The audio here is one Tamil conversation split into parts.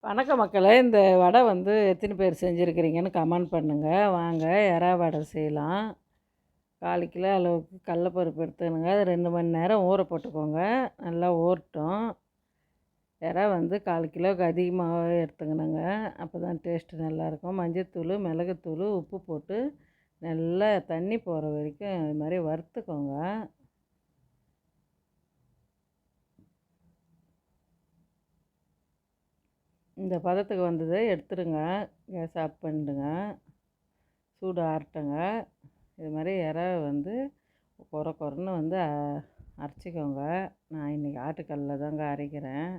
வணக்கம் மக்களே. இந்த வடை எத்தனை பேர் செஞ்சுருக்கிறீங்கன்னு கமெண்ட் பண்ணுங்கள். வாங்க எறா வடை செய்யலாம். 1/4 கிலோ அளவுக்கு கடலப்பருப்பு எடுத்துக்கணுங்க. அது 2 மணி நேரம் ஊற போட்டுக்கோங்க. நல்லா ஊறட்டும். எறா 1/4 கிலோவுக்கு அதிகமாகவே எடுத்துக்கணுங்க. அப்போ தான் டேஸ்ட்டு நல்லாயிருக்கும். மஞ்சத்தூள், மிளகுத்தூள், உப்பு போட்டு நல்லா தண்ணி போகிற வரைக்கும் இது மாதிரி வறுத்துக்கோங்க. இந்த பதத்துக்கு வந்ததை எடுத்துடுங்க. கேஸ் ஆஃப் பண்ணிடுங்க. சூடு ஆறட்டுங்க. இது மாதிரி எறா கொரன்னு அரைச்சிக்கோங்க. நான் இன்றைக்கி ஆட்டுக்கல்லில் தாங்க அரைக்கிறேன்.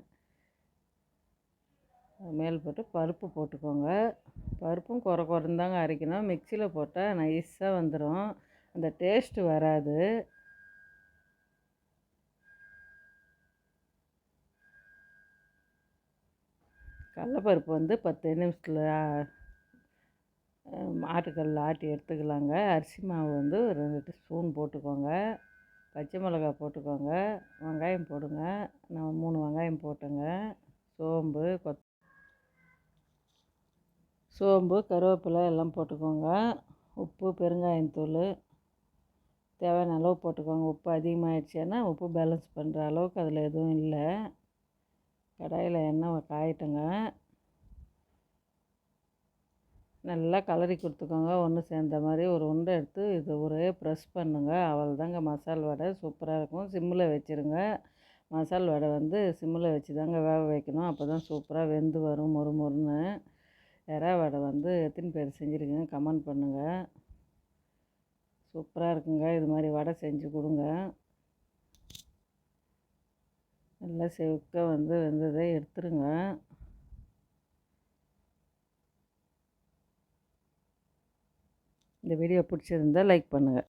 மேல் போட்டு பருப்பு போட்டுக்கோங்க. பருப்பும் கொரன்னு தாங்க அரைக்கணும். மிக்சியில் போட்டால் நைஸாக வந்துடும், அந்த டேஸ்ட்டு வராது. கடலப்பருப்பு 10 நிமிஷத்தில் ஆட்டுக்கல்லில் ஆட்டி எடுத்துக்கலாங்க. அரிசி மாவு ஒரு 2 ஸ்பூன் போட்டுக்கோங்க. பச்சை மிளகா போட்டுக்கோங்க. வெங்காயம் போடுங்க. நான் 3 வெங்காயம் போட்டேங்க. சோம்பு, கருவேப்பிலை எல்லாம் போட்டுக்கோங்க. உப்பு, பெருங்காயத்தூள் தேவையான அளவு போட்டுக்கோங்க. உப்பு அதிகமாகிடுச்சுன்னா உப்பு பேலன்ஸ் பண்ணுற அளவுக்கு அதில் எதுவும் இல்லை. கடாயில் எண்ணெய் காயட்டுங்க. நல்லா கலரி கொடுத்துக்கோங்க. ஒன்று சேர்ந்த மாதிரி ஒரு உருண்டை எடுத்து இதை ஒரே ப்ரெஸ் பண்ணுங்கள். அவ்வளோதாங்க மசால் வடை. சூப்பராக இருக்கும். சிம்மில் வச்சுருங்க. மசால் வடை சிம்மில் வச்சு தாங்க வேக வைக்கணும். அப்போ தான் சூப்பராக வெந்து வரும், மொறு மொறுன்னு. எறா வடை எத்தனை பேர் செஞ்சுருக்கீங்க கமெண்ட் பண்ணுங்கள். சூப்பராக இருக்குங்க. இது மாதிரி வடை செஞ்சு கொடுங்க. நல்லா செவக்க வெந்ததை எடுத்துருங்க. இந்த வீடியோ பிடிச்சிருந்தால் லைக் பண்ணுங்கள்.